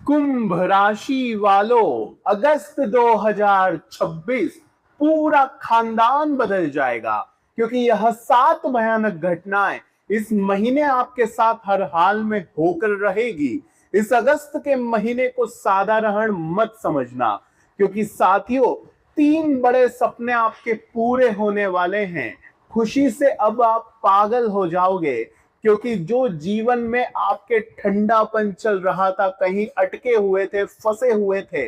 कुंभ राशि वालों, अगस्त 2026 पूरा खानदान बदल जाएगा, क्योंकि यह 7 भयानक घटनाएं इस महीने आपके साथ हर हाल में होकर रहेगी। इस अगस्त के महीने को साधारण मत समझना, क्योंकि साथियों 3 बड़े सपने आपके पूरे होने वाले हैं। खुशी से अब आप पागल हो जाओगे, क्योंकि जो जीवन में आपके ठंडापन चल रहा था, कहीं अटके हुए थे, फंसे हुए थे,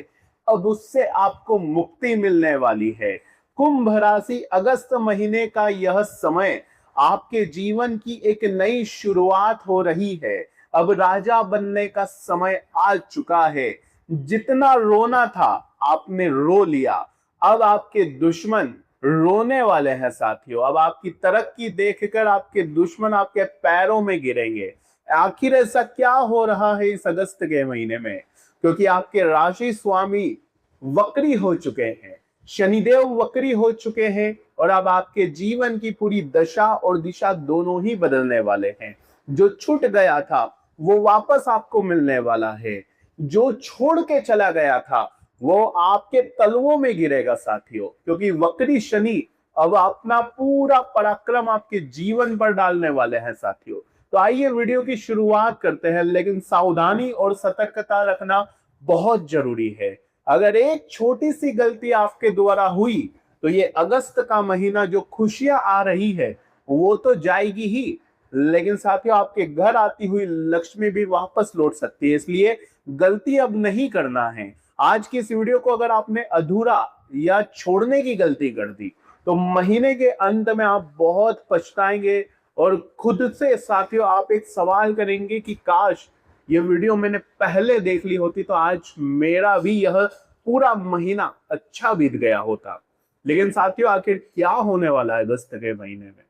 अब उससे आपको मुक्ति मिलने वाली है। कुंभ राशि, अगस्त महीने का यह समय आपके जीवन की एक नई शुरुआत हो रही है। अब राजा बनने का समय आ चुका है। जितना रोना था आपने रो लिया। अब आपके दुश्मन रोने वाले हैं साथियों। अब आपकी तरक्की देखकर आपके दुश्मन आपके पैरों में गिरेंगे। आखिर ऐसा क्या हो रहा है इस अगस्त के महीने में? क्योंकि आपके राशि स्वामी वक्री हो चुके हैं, शनिदेव वक्री हो चुके हैं, और अब आपके जीवन की पूरी दशा और दिशा दोनों ही बदलने वाले हैं। जो छूट गया था वो वापस आपको मिलने वाला है। जो छोड़ के चला गया था वो आपके तलवों में गिरेगा साथियों, क्योंकि वक्री शनि अब अपना पूरा पराक्रम आपके जीवन पर डालने वाले हैं साथियों। तो आइए वीडियो की शुरुआत करते हैं, लेकिन सावधानी और सतर्कता रखना बहुत जरूरी है। अगर एक छोटी सी गलती आपके द्वारा हुई तो ये अगस्त का महीना जो खुशियां आ रही है वो तो जाएगी ही, लेकिन साथियों आपके घर आती हुई लक्ष्मी भी वापस लौट सकती है। इसलिए गलती अब नहीं करना है। आज की इस वीडियो को अगर आपने अधूरा या छोड़ने की गलती कर दी तो महीने के अंत में आप बहुत पछताएंगे, और खुद से साथियों आप एक सवाल करेंगे कि काश ये वीडियो मैंने पहले देख ली होती तो आज मेरा भी यह पूरा महीना अच्छा बीत गया होता। लेकिन साथियों आखिर क्या होने वाला है अगस्त के महीने में?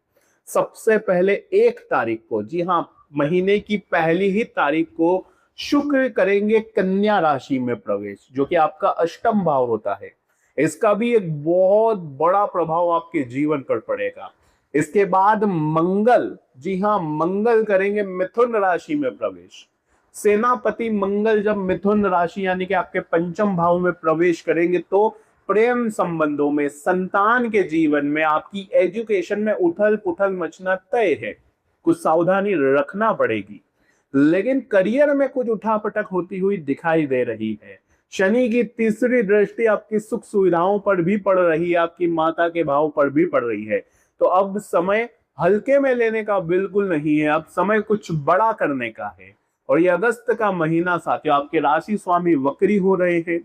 सबसे पहले 1 तारीख को, जी हाँ, महीने की पहली ही तारीख को शुक्र करेंगे कन्या राशि में प्रवेश, जो कि आपका अष्टम भाव होता है। इसका भी एक बहुत बड़ा प्रभाव आपके जीवन पर पड़ेगा। इसके बाद मंगल, जी हाँ, मंगल करेंगे मिथुन राशि में प्रवेश। सेनापति मंगल जब मिथुन राशि यानी कि आपके पंचम भाव में प्रवेश करेंगे तो प्रेम संबंधों में, संतान के जीवन में, आपकी एजुकेशन में उथल पुथल मचना तय है। कुछ सावधानी रखना पड़ेगी। लेकिन करियर में कुछ उठापटक होती हुई दिखाई दे रही है। शनि की तीसरी दृष्टि आपकी सुख सुविधाओं पर भी पड़ रही है, आपकी माता के भाव पर भी पड़ रही है। तो अब समय हल्के में लेने का बिल्कुल नहीं है, अब समय कुछ बड़ा करने का है। और ये अगस्त का महीना साथियों आपके राशि स्वामी वक्री हो रहे हैं,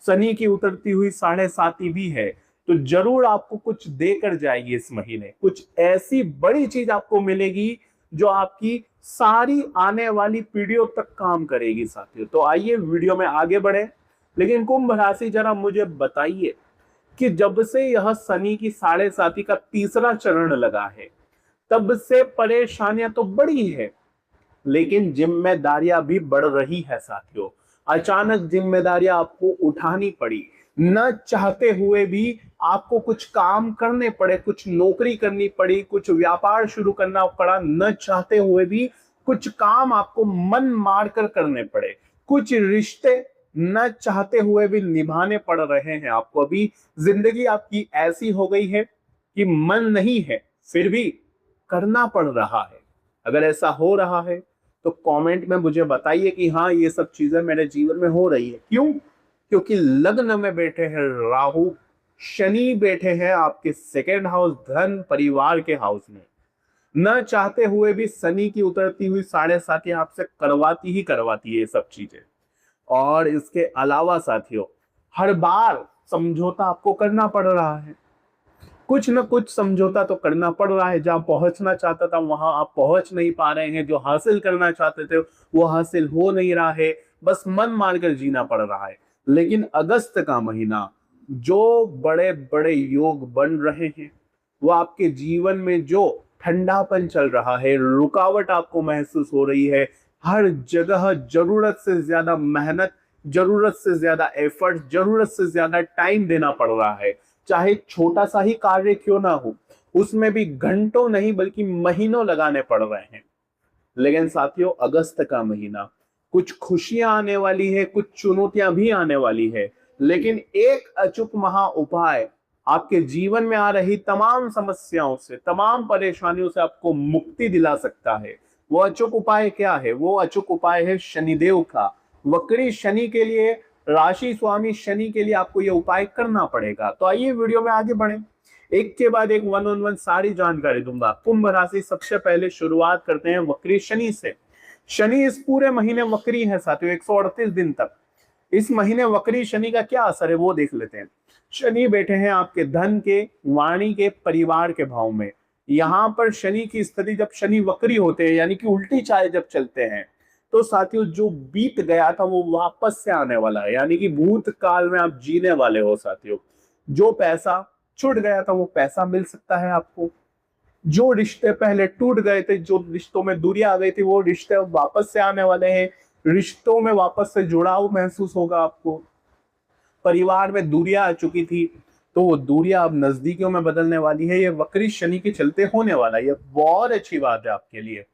शनि की उतरती हुई 7.5 भी है, तो जरूर आपको कुछ देकर जाएगी। इस महीने कुछ ऐसी बड़ी चीज आपको मिलेगी जो आपकी सारी आने वाली पीढ़ियों तक काम करेगी साथियों। तो आइए वीडियो में आगे बढ़े। लेकिन कुंभ राशि, जरा मुझे बताइए कि जब से यह शनि की 7.5 का तीसरा चरण लगा है तब से परेशानियां तो बड़ी है, लेकिन जिम्मेदारियां भी बढ़ रही है साथियों। अचानक जिम्मेदारियां आपको उठानी पड़ी, न चाहते हुए भी आपको कुछ काम करने पड़े, कुछ नौकरी करनी पड़ी, कुछ व्यापार शुरू करना पड़ा, न चाहते हुए भी कुछ काम आपको मन मार कर करने पड़े, कुछ रिश्ते न चाहते हुए भी निभाने पड़ रहे हैं आपको। अभी जिंदगी आपकी ऐसी हो गई है कि मन नहीं है फिर भी करना पड़ रहा है। अगर ऐसा हो रहा है तो कमेंट में मुझे बताइए कि हाँ, ये सब चीजें मेरे जीवन में हो रही है। क्यों? क्योंकि लग्न में बैठे हैं राहु, शनि बैठे हैं आपके सेकेंड हाउस, धन परिवार के हाउस में। न चाहते हुए भी शनि की उतरती हुई 7.5 आपसे करवाती ही करवाती है ये सब चीजें। और इसके अलावा साथियों हर बार समझौता आपको करना पड़ रहा है, कुछ न कुछ समझौता तो करना पड़ रहा है। जहां पहुंचना चाहता था वहां आप पहुंच नहीं पा रहे हैं, जो हासिल करना चाहते थे वो हासिल हो नहीं रहा है, बस मन मारकर जीना पड़ रहा है। लेकिन अगस्त का महीना जो बड़े बड़े योग बन रहे हैं, वो आपके जीवन में जो ठंडापन चल रहा है, रुकावट आपको महसूस हो रही है, हर जगह जरूरत से ज्यादा मेहनत, जरूरत से ज्यादा एफर्ट, जरूरत से ज्यादा टाइम देना पड़ रहा है। चाहे छोटा सा ही कार्य क्यों ना हो, उसमें भी घंटों नहीं बल्कि महीनों लगाने पड़ रहे हैं। लेकिन साथियों अगस्त का महीना कुछ खुशियां आने वाली है, कुछ चुनौतियां भी आने वाली है, लेकिन एक अचूक महा उपाय आपके जीवन में आ रही तमाम समस्याओं से, तमाम परेशानियों से आपको मुक्ति दिला सकता है। वो अचूक उपाय क्या है? वो अचूक उपाय है शनिदेव का। वक्री शनि के लिए, राशि स्वामी शनि के लिए आपको ये उपाय करना पड़ेगा। तो आइए वीडियो में आगे बढ़े, एक के बाद एक वन ऑन वन सारी जानकारी दूंगा। कुंभ राशि, सबसे पहले शुरुआत करते हैं वक्री शनि से। शनि इस पूरे महीने वक्री है साथियों, 138 दिन तक। इस महीने वक्री शनि का क्या असर है वो देख लेते हैं। शनि बैठे हैं आपके धन के, वाणी के, परिवार के भाव में। यहाँ पर शनि की स्थिति, जब शनि वक्री होते हैं यानी कि उल्टी चाल जब चलते हैं, तो साथियों जो बीत गया था वो वापस से आने वाला है, यानी कि भूतकाल में आप जीने वाले हो साथियों। जो पैसा छूट गया था वो पैसा मिल सकता है आपको। जो रिश्ते पहले टूट गए थे, जो रिश्तों में दूरियां आ गई थी, वो रिश्ते वापस से आने वाले हैं। रिश्तों में वापस से जुड़ाव महसूस होगा आपको। परिवार में दूरियां आ चुकी थी तो वो दूरियां अब नजदीकियों में बदलने वाली है। ये वक्री शनि के चलते होने वाला है, ये बहुत अच्छी बात है आपके लिए।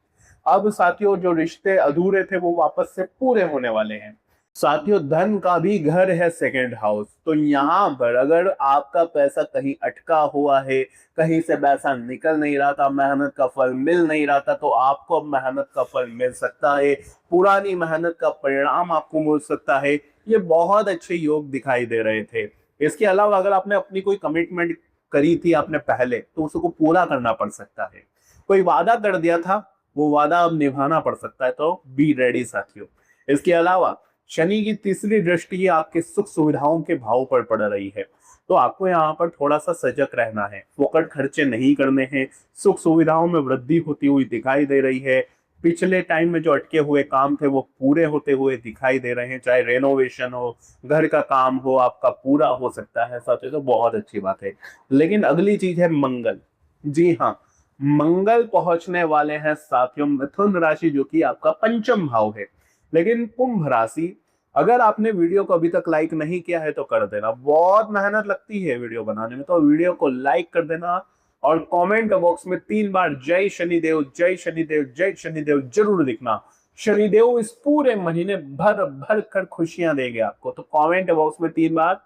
अब साथियों जो रिश्ते अधूरे थे वो वापस से पूरे होने वाले हैं। साथियों धन का भी घर है सेकंड हाउस, तो यहाँ पर अगर आपका पैसा कहीं अटका हुआ है, कहीं से पैसा निकल नहीं रहा था, मेहनत का फल मिल नहीं रहा था, तो आपको अब मेहनत का फल मिल सकता है। पुरानी मेहनत का परिणाम आपको मिल सकता है। ये बहुत अच्छे योग दिखाई दे रहे थे। इसके अलावा अगर आपने अपनी कोई कमिटमेंट करी थी आपने पहले, तो उसको पूरा करना पड़ सकता है। कोई वादा कर दिया था, वो वादा अब निभाना पड़ सकता है, तो बी रेडी साथियों। इसके अलावा शनि की तीसरी दृष्टि आपके सुख सुविधाओं के भाव पर पड़ रही है, तो आपको यहाँ पर थोड़ा सा सजग रहना है। फोकट खर्चे नहीं करने हैं। सुख सुविधाओं में वृद्धि होती हुई दिखाई दे रही है। पिछले टाइम में जो अटके हुए काम थे वो पूरे होते हुए दिखाई दे रहे हैं। चाहे रेनोवेशन हो, घर का काम हो, आपका पूरा हो सकता है साथियों, तो बहुत अच्छी बात है। लेकिन अगली चीज है मंगल। जी हाँ, मंगल पहुंचने वाले हैं साथियों मिथुन राशि, जो कि आपका पंचम भाव है। लेकिन कुंभ राशि, अगर आपने वीडियो को अभी तक लाइक नहीं किया है तो कर देना। बहुत मेहनत लगती है वीडियो बनाने में, तो वीडियो को लाइक कर देना और कमेंट बॉक्स में 3 बार जय शनिदेव, जय शनिदेव, जय शनिदेव जरूर लिखना। शनिदेव इस पूरे महीने भर भर कर खुशियां देंगे आपको, तो कमेंट बॉक्स में 3 बार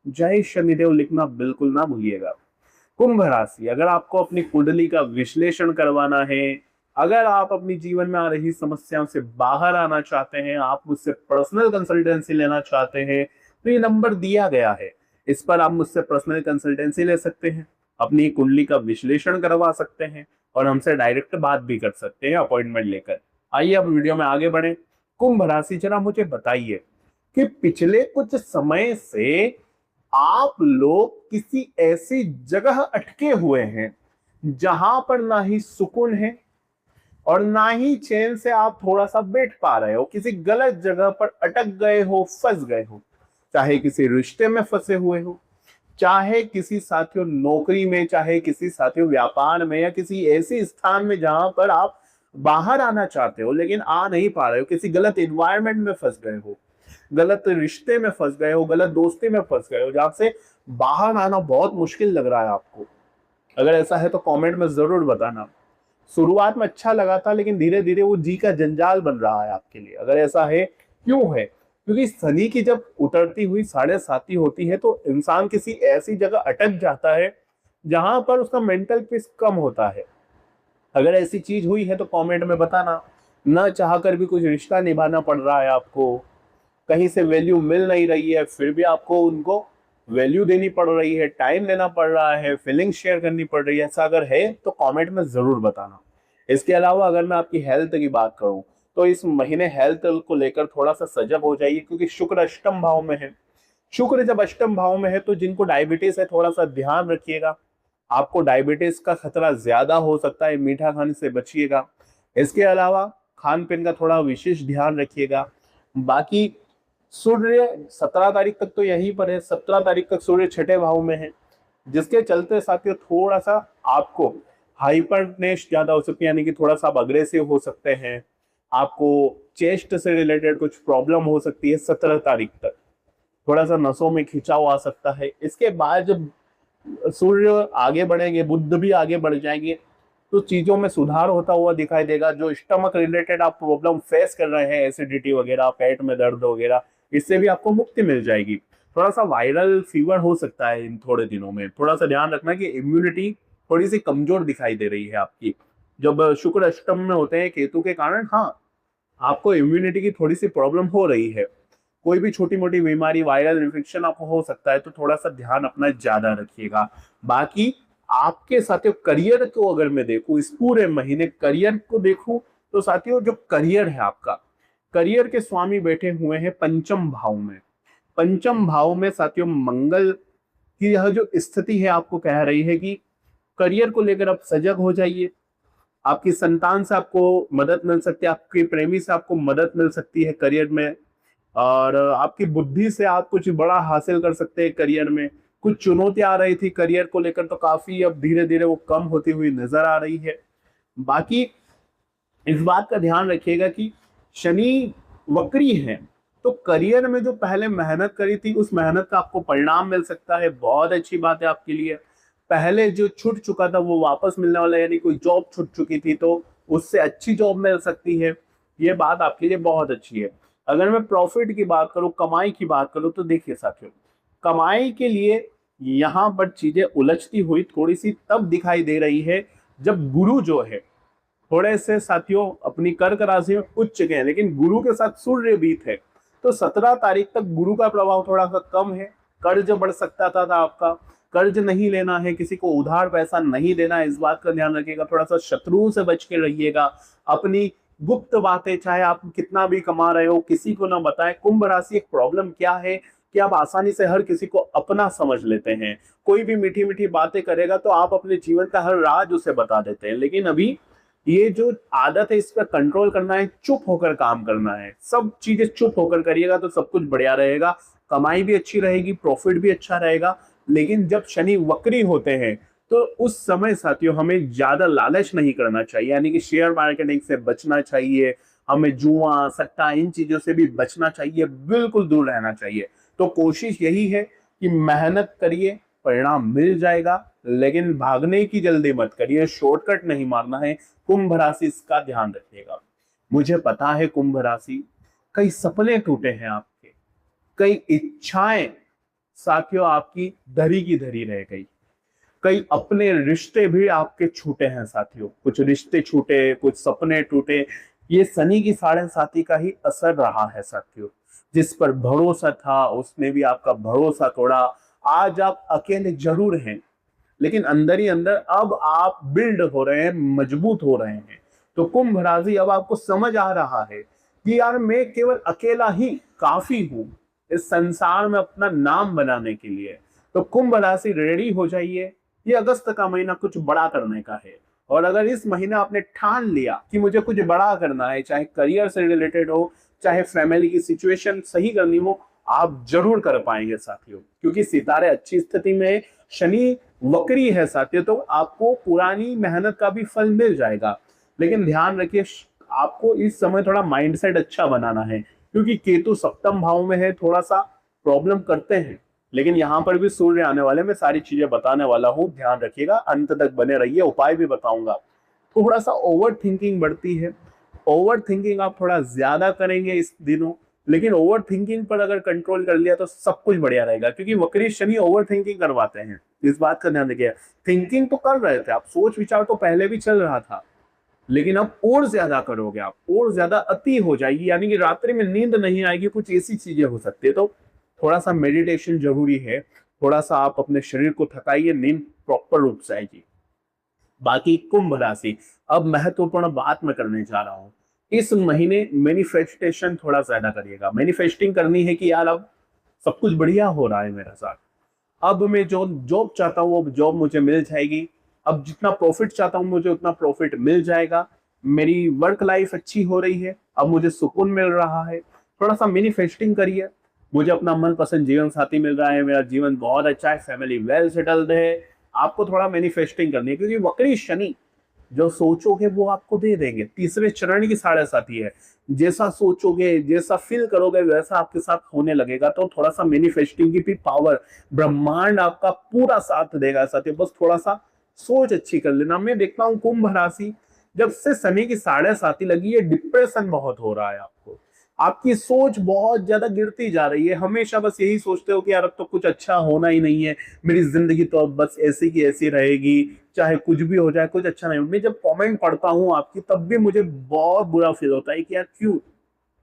जय शनिदेव लिखना बिल्कुल ना भूलिएगा। कुंभ राशि, अगर आपको अपनी कुंडली का विश्लेषण करवाना है, अगर आप अपनी जीवन में आ रही समस्याओं से बाहर आना चाहते हैं, आप मुझसे पर्सनल कंसल्टेंसी लेना चाहते हैं, तो ये नंबर दिया गया है, इस पर आप मुझसे पर्सनल कंसल्टेंसी ले सकते हैं, अपनी कुंडली का विश्लेषण करवा सकते हैं और हमसे डायरेक्ट बात भी कर सकते हैं अपॉइंटमेंट लेकर। आइए अब वीडियो में आगे बढ़े। कुंभ राशि, जरा मुझे बताइए कि पिछले कुछ समय से आप लोग किसी ऐसी जगह अटके हुए हैं जहां पर ना ही सुकून है और ना ही चैन से आप थोड़ा सा बैठ पा रहे हो। किसी गलत जगह पर अटक गए हो, फंस गए हो। चाहे किसी रिश्ते में फंसे हुए हो, चाहे किसी साथियों नौकरी में, चाहे किसी साथियों व्यापार में, या किसी ऐसे स्थान में जहां पर आप बाहर आना चाहते हो लेकिन आ नहीं पा रहे हो। किसी गलत इन्वायरमेंट में फंस गए हो, गलत रिश्ते में फंस गए हो, गलत दोस्ती में फंस गए हो, जहां से बाहर आना बहुत मुश्किल लग रहा है आपको। अगर ऐसा है तो कमेंट में जरूर बताना। शुरुआत में अच्छा लगा था लेकिन धीरे धीरे वो जी का जंजाल बन रहा है आपके लिए। अगर ऐसा है, क्यों है? क्योंकि शनि की जब उतरती हुई 7.5 होती है तो इंसान किसी ऐसी जगह अटक जाता है जहां पर उसका मेंटल पीस कम होता है। अगर ऐसी चीज हुई है तो कमेंट में बताना। न चाहकर भी कुछ रिश्ता निभाना पड़ रहा है आपको, कहीं से वैल्यू मिल नहीं रही है, फिर भी आपको उनको वैल्यू देनी पड़ रही है, टाइम देना पड़ रहा है, फीलिंग शेयर करनी पड़ रही है, ऐसा अगर है तो कमेंट में जरूर बताना। इसके अलावा अगर मैं आपकी हेल्थ की बात करूं तो इस महीने हेल्थ को लेकर थोड़ा सा सजग हो जाइए, क्योंकि शुक्र अष्टम भाव में है। शुक्र जब अष्टम भाव में है तो जिनको डायबिटीज है थोड़ा सा ध्यान रखिएगा। आपको डायबिटीज का खतरा ज्यादा हो सकता है, मीठा खाने से बचिएगा। इसके अलावा खान पीन का थोड़ा विशेष ध्यान रखिएगा। बाकी सूर्य 17 तारीख तक तो यहीं पर है, 17 तारीख तक सूर्य छठे भाव में है, जिसके चलते साथियों थोड़ा सा आपको हाइपरनेस ज्यादा हो सकती है, यानी कि थोड़ा सा आप अग्रेसिव हो सकते हैं। आपको चेस्ट से रिलेटेड कुछ प्रॉब्लम हो सकती है 17 तारीख तक, थोड़ा सा नसों में खिंचाव आ सकता है। इसके बाद जब सूर्य आगे बढ़ेंगे, बुध भी आगे बढ़ जाएंगे, तो चीजों में सुधार होता हुआ दिखाई देगा। जो स्टमक रिलेटेड आप प्रॉब्लम फेस कर रहे हैं, एसिडिटी वगैरह, पेट में दर्द वगैरह, इससे भी आपको मुक्ति मिल जाएगी। थोड़ा सा वायरल फीवर हो सकता है इन थोड़े दिनों में, थोड़ा सा ध्यान रखना कि इम्यूनिटी थोड़ी सी कमजोर दिखाई दे रही है आपकी। जब शुक्र अष्टम में होते हैं केतु के कारण, हाँ, आपको इम्यूनिटी की थोड़ी सी प्रॉब्लम हो रही है। कोई भी छोटी मोटी बीमारी, वायरल इन्फेक्शन आपको हो सकता है, तो थोड़ा सा ध्यान अपना ज्यादा रखिएगा। बाकी आपके साथियों करियर को अगर मैं देखूं, इस पूरे महीने करियर को देखूं, तो साथियों जो करियर है आपका, करियर के स्वामी बैठे हुए हैं पंचम भाव में। पंचम भाव में साथियों मंगल की यह जो स्थिति है आपको कह रही है कि करियर को लेकर आप सजग हो जाइए। आपकी संतान से आपको मदद मिल सकती है, आपके प्रेमी से आपको मदद मिल सकती है करियर में, और आपकी बुद्धि से आप कुछ बड़ा हासिल कर सकते हैं करियर में। कुछ चुनौतियां आ रही थी करियर को लेकर, तो काफी अब धीरे धीरे वो कम होती हुई नजर आ रही है। बाकी इस बात का ध्यान रखिएगा कि शनि वक्री है, तो करियर में जो पहले मेहनत करी थी उस मेहनत का आपको परिणाम मिल सकता है। बहुत अच्छी बात है आपके लिए। पहले जो छूट चुका था वो वापस मिलने वाला है, यानी कोई जॉब छूट चुकी थी तो उससे अच्छी जॉब मिल सकती है। ये बात आपके लिए बहुत अच्छी है। अगर मैं प्रॉफिट की बात करूं, कमाई की बात करूं, तो देखिए साथियों, कमाई के लिए यहाँ पर चीजें उलझती हुई थोड़ी सी तब दिखाई दे रही है जब गुरु जो है थोड़े से साथियों अपनी कर्क राशि में उच्च गए, लेकिन गुरु के साथ सूर्य भी थे, तो 17 तारीख तक गुरु का प्रभाव थोड़ा सा कम है। कर्ज बढ़ सकता था आपका। कर्ज नहीं लेना है, किसी को उधार पैसा नहीं देना है, इस बात का ध्यान रखिएगा। थोड़ा सा शत्रुओं से बच के रहिएगा। अपनी गुप्त बातें, चाहे आप कितना भी कमा रहे हो, किसी को ना बताएं। कुंभ राशि एक प्रॉब्लम क्या है कि आप आसानी से हर किसी को अपना समझ लेते हैं। कोई भी मीठी मीठी बातें करेगा तो आप अपने जीवन का हर राज उसे बता देते हैं। लेकिन अभी ये जो आदत है, इस पर कंट्रोल करना है, चुप होकर काम करना है। सब चीजें चुप होकर करिएगा तो सब कुछ बढ़िया रहेगा। कमाई भी अच्छी रहेगी, प्रॉफिट भी अच्छा रहेगा। लेकिन जब शनि वक्री होते हैं तो उस समय साथियों हमें ज्यादा लालच नहीं करना चाहिए, यानी कि शेयर मार्केटिंग से बचना चाहिए। हमें जुआ, सट्टा, इन चीजों से भी बचना चाहिए, बिल्कुल दूर रहना चाहिए। तो कोशिश यही है कि मेहनत करिए, परिणाम मिल जाएगा। लेकिन भागने की जल्दी मत करिए, शॉर्टकट नहीं मारना है। कुंभ राशि इसका ध्यान रखिएगा। मुझे पता है कुंभ राशि, कई सपने टूटे हैं आपके, कई इच्छाएं साथियों आपकी धरी की धरी रह गई, कई अपने रिश्ते भी आपके छूटे हैं साथियों। कुछ रिश्ते छूटे, कुछ सपने टूटे। ये शनि की 7.5 का ही असर रहा है साथियों। जिस पर भरोसा था उसने भी आपका भरोसा तोड़ा। आज आप अकेले जरूर हैं, लेकिन अंदर ही अंदर अब आप बिल्ड हो रहे हैं, मजबूत हो रहे हैं। तो कुंभ राशि, अब आपको समझ आ रहा है कि यार मैं केवल अकेला ही काफी हूं इस संसार में अपना नाम बनाने के लिए। तो कुंभ राशि रेडी हो जाइए। ये अगस्त का महीना कुछ बड़ा करने का है, और अगर इस महीना आपने ठान लिया कि मुझे कुछ बड़ा करना है, चाहे करियर से रिलेटेड हो, चाहे फैमिली की सिचुएशन सही करनी हो, आप जरूर कर पाएंगे साथियों। क्योंकि सितारे अच्छी स्थिति में, शनि वक्री है साथियों, तो आपको पुरानी मेहनत का भी फल मिल जाएगा। लेकिन ध्यान रखिए, आपको इस समय थोड़ा माइंडसेट अच्छा बनाना है, क्योंकि केतु सप्तम भाव में है, थोड़ा सा प्रॉब्लम करते हैं। लेकिन यहाँ पर भी सूर्य आने वाले, मैं सारी चीजें बताने वाला हूँ, ध्यान रखिएगा, अंत तक बने रहिए, उपाय भी बताऊंगा। थोड़ा सा ओवर थिंकिंग बढ़ती है। ओवर थिंकिंग आप थोड़ा ज्यादा करेंगे इस दिनों, लेकिन ओवर थिंकिंग पर अगर कंट्रोल कर लिया तो सब कुछ बढ़िया रहेगा। क्योंकि वक्री शनि ओवर थिंकिंग करवाते हैं, इस बात का ध्यान रखिए। थिंकिंग तो कर रहे थे आप, सोच विचार तो पहले भी चल रहा था, लेकिन अब और ज्यादा करोगे आप, और ज्यादा अति हो जाएगी, यानी कि रात्रि में नींद नहीं आएगी, कुछ ऐसी चीजें हो सकती है। तो थोड़ा सा मेडिटेशन जरूरी है। थोड़ा सा आप अपने शरीर को थकाइए, नींद प्रॉपर रूप से आएगी। बाकी कुंभ राशि, अब महत्वपूर्ण बात मैं करने जा रहा हूं। इस महीने मैनिफेस्टेशन थोड़ा ज्यादा करिएगा। मैनिफेस्टिंग करनी है कि यार अब सब कुछ बढ़िया हो रहा है मेरे साथ, अब मैं जो जॉब चाहता हूँ वो जॉब मुझे मिल जाएगी, अब जितना प्रॉफिट चाहता हूँ मुझे उतना प्रॉफिट मिल जाएगा, मेरी वर्क लाइफ अच्छी हो रही है, अब मुझे सुकून मिल रहा है। थोड़ा सा मैनिफेस्टिंग करिए। मुझे अपना मनपसंद जीवन साथी मिल रहा है, मेरा जीवन बहुत अच्छा है, फैमिली वेल सेटल्ड है। आपको थोड़ा मैनिफेस्टिंग करनी है, क्योंकि वक्री शनि जो सोचोगे वो आपको दे देंगे। तीसरे चरण की 7.5 है। जैसा सोचोगे, जैसा फील करोगे, वैसा आपके साथ होने लगेगा। तो थोड़ा सा मैनिफेस्टिंग की भी पावर, ब्रह्मांड आपका पूरा साथ देगा साथियों। बस थोड़ा सा सोच अच्छी कर लेना। मैं देखता हूँ कुंभ राशि, जब से शनि की 7.5 लगी है, डिप्रेशन बहुत हो रहा है आपको, आपकी सोच बहुत ज्यादा गिरती जा रही है, हमेशा बस यही सोचते हो कि यार अब तो कुछ अच्छा होना ही नहीं है, मेरी जिंदगी तो अब बस ऐसी की ऐसी रहेगी, चाहे कुछ भी हो जाए कुछ अच्छा नहीं। मैं जब कमेंट पढ़ता हूँ आपकी, तब भी मुझे बहुत बुरा फील होता है कि यार क्यों,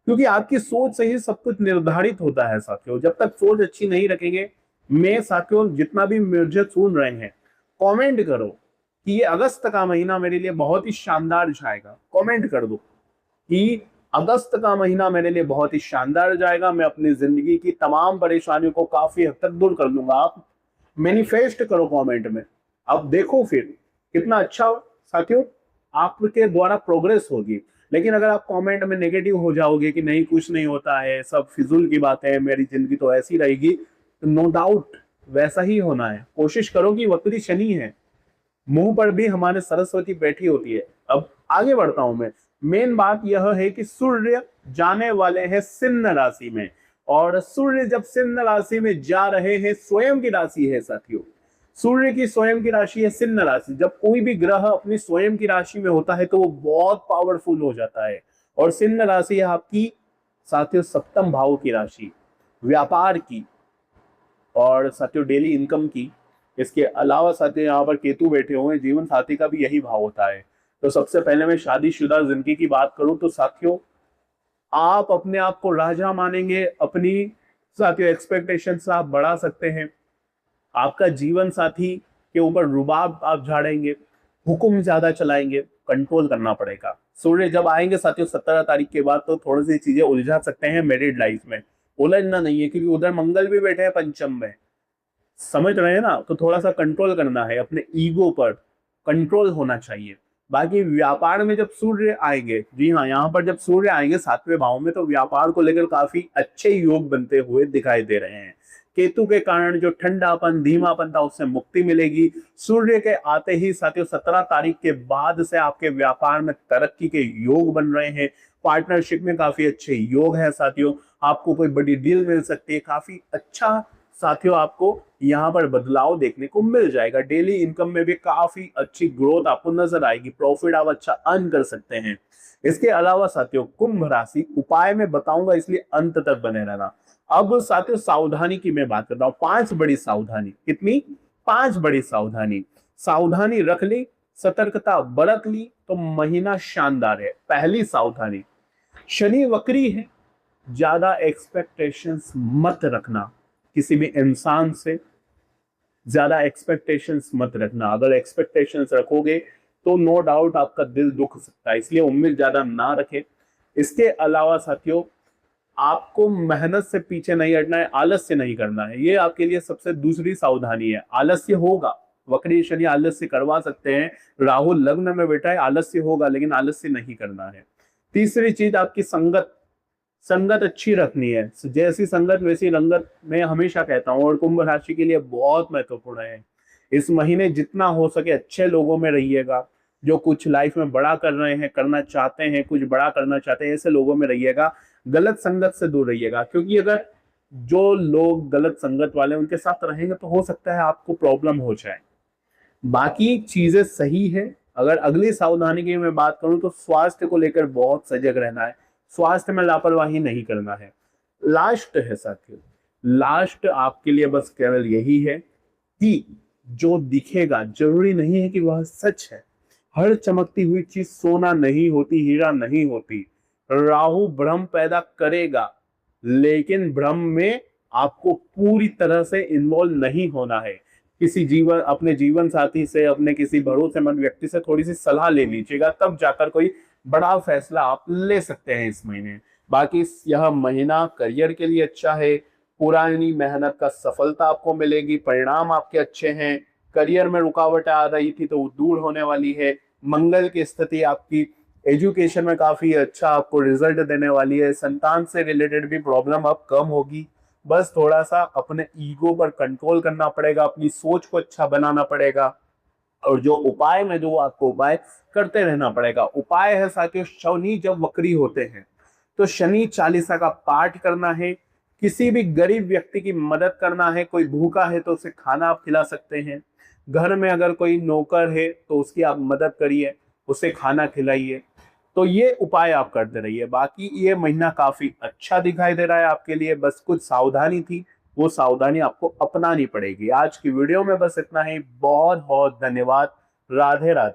क्योंकि आपकी सोच से ही सब कुछ निर्धारित होता है साथियों। जब तक सोच अच्छी नहीं रखेंगे, मैं साथियों जितना भी मुझे सुन रहे हैं, कमेंट करो कि ये अगस्त का महीना मेरे लिए बहुत ही शानदार जाएगा। कमेंट कर दो कि अगस्त का महीना मेरे लिए बहुत ही शानदार जाएगा, मैं अपनी जिंदगी की तमाम परेशानियों को काफी हद तक दूर कर लूंगा। आप मैनिफेस्ट करो कमेंट में, अब देखो फिर कितना अच्छा साथियों आपके द्वारा प्रोग्रेस होगी। लेकिन अगर आप कमेंट में नेगेटिव हो जाओगे कि नहीं कुछ नहीं होता है, सब फिजूल की बात है, मेरी जिंदगी तो ऐसी रहेगी, तो नो डाउट वैसा ही होना है। कोशिश करो कि वक्री शनि है, मुंह पर भी हमारे सरस्वती बैठी होती है। अब आगे बढ़ता हूं मैं। मेन बात यह है कि सूर्य जाने वाले हैं सिंह राशि में, और सूर्य जब सिंह राशि में जा रहे हैं, स्वयं की राशि है साथियों, सूर्य की स्वयं की राशि है सिंह राशि। जब कोई भी ग्रह अपनी स्वयं की राशि में होता है तो वो बहुत पावरफुल हो जाता है, और सिंह राशि है आपकी साथियों सप्तम भाव की राशि, व्यापार की और साथियों डेली इनकम की। इसके अलावा साथियों यहाँ पर केतु बैठे हुए हैं, जीवन साथी का भी यही भाव होता है। तो सबसे पहले मैं शादीशुदा जिंदगी की बात करूं तो साथियों, आप अपने आप को राजा मानेंगे, अपनी साथियों एक्सपेक्टेशंस आप बढ़ा सकते हैं। आपका जीवन साथी के ऊपर रुबाब आप झाड़ेंगे, हुक्म ज्यादा चलाएंगे, कंट्रोल करना पड़ेगा। सूर्य जब आएंगे साथियों 17 तारीख के बाद, तो थोड़ी सी चीजें उलझा सकते हैं मैरिड लाइफ में, उलझना नहीं है, क्योंकि उधर मंगल भी बैठे हैं पंचम में, समझ रहे हैं ना। तो थोड़ा सा कंट्रोल करना है, अपने ईगो पर कंट्रोल होना चाहिए। बाकी व्यापार में जब सूर्य आएंगे, जी हाँ, यहाँ पर जब सूर्य आएंगे 7वें भाव में, तो व्यापार को लेकर काफी अच्छे योग बनते हुए दिखाई दे रहे हैं। केतु के कारण जो ठंडापन धीमापन था उससे मुक्ति मिलेगी। सूर्य के आते ही साथियों 17 तारीख के बाद से आपके व्यापार में तरक्की के योग बन रहे हैं। पार्टनरशिप में काफी अच्छे योग है साथियों, आपको कोई बड़ी डील मिल सकती है, काफी अच्छा साथियों आपको यहाँ पर बदलाव देखने को मिल जाएगा। डेली इनकम में भी काफी अच्छी ग्रोथ आपको नजर आएगी, प्रॉफिट आप अच्छा अर्न कर सकते हैं। इसके अलावा साथियों कुंभ राशि, उपाय में बताऊंगा इसलिए अंत तक बने रहना। अब साथियों सावधानी की मैं बात करता हूँ, 5 बड़ी सावधानी। कितनी? 5 बड़ी सावधानी। सावधानी रख ली, सतर्कता बरत ली, तो महीना शानदार है। पहली सावधानी, शनि वक्री है, ज्यादा एक्सपेक्टेशंस मत रखना, किसी भी इंसान से ज्यादा एक्सपेक्टेशंस मत रखना। अगर एक्सपेक्टेशंस रखोगे तो नो डाउट आपका दिल दुख सकता है, इसलिए उम्मीद ज्यादा ना रखें। इसके अलावा साथियों आपको मेहनत से पीछे नहीं हटना है, आलस्य नहीं करना है, ये आपके लिए सबसे दूसरी सावधानी है। आलस्य होगा, वक्री शनि आलस्य करवा सकते हैं, राहु लग्न में बैठा है, आलस्य होगा, लेकिन आलस्य नहीं करना है। तीसरी चीज आपकी संगत, संगत अच्छी रखनी है, जैसी संगत वैसी रंगत, मैं हमेशा कहता हूँ, और कुंभ राशि के लिए बहुत महत्वपूर्ण है। इस महीने जितना हो सके अच्छे लोगों में रहिएगा, जो कुछ लाइफ में बड़ा कर रहे हैं, करना चाहते हैं, कुछ बड़ा करना चाहते हैं, ऐसे लोगों में रहिएगा। गलत संगत से दूर रहिएगा, क्योंकि अगर जो लोग गलत संगत वाले उनके साथ रहेंगे तो हो सकता है आपको प्रॉब्लम हो जाए। बाकी चीजें सही है। अगर अगली सावधानी की मैं बात करूं तो स्वास्थ्य को लेकर बहुत सजग रहना है, स्वास्थ्य में लापरवाही नहीं करना है। लास्ट है साथियों, लास्ट आपके लिए बस केवल यही है कि जो दिखेगा जरूरी नहीं है कि वह सच है। हर चमकती हुई चीज सोना नहीं होती, हीरा नहीं होती। राहु भ्रम पैदा करेगा, लेकिन भ्रम में आपको पूरी तरह से इन्वॉल्व नहीं होना है। किसी जीवन अपने जीवन साथी से, अपने किसी भरोसेमंद व्यक्ति से थोड़ी सी सलाह ले लीजिएगा, तब जाकर कोई बड़ा फैसला आप ले सकते हैं इस महीने। बाकी यह महीना करियर के लिए अच्छा है, पुरानी मेहनत का सफलता आपको मिलेगी, परिणाम आपके अच्छे हैं। करियर में रुकावट आ रही थी तो वो दूर होने वाली है। मंगल की स्थिति आपकी एजुकेशन में काफी अच्छा आपको रिजल्ट देने वाली है। संतान से रिलेटेड भी प्रॉब्लम अब कम होगी, बस थोड़ा सा अपने ईगो पर कंट्रोल करना पड़ेगा, अपनी सोच को अच्छा बनाना पड़ेगा, और जो उपाय में जो आपको उपाय करते रहना पड़ेगा। उपाय है साथियों, शनि जब वक्री होते हैं तो शनि चालीसा का पाठ करना है, किसी भी गरीब व्यक्ति की मदद करना है, कोई भूखा है तो उसे खाना आप खिला सकते हैं। घर में अगर कोई नौकर है तो उसकी आप मदद करिए, उसे खाना खिलाइए। तो ये उपाय आप करते रहिए। बाकी ये महीना काफी अच्छा दिखाई दे रहा है आपके लिए, बस कुछ सावधानी थी, वो सावधानी आपको अपनानी पड़ेगी। आज की वीडियो में बस इतना ही। बहुत बहुत धन्यवाद। राधे राधे।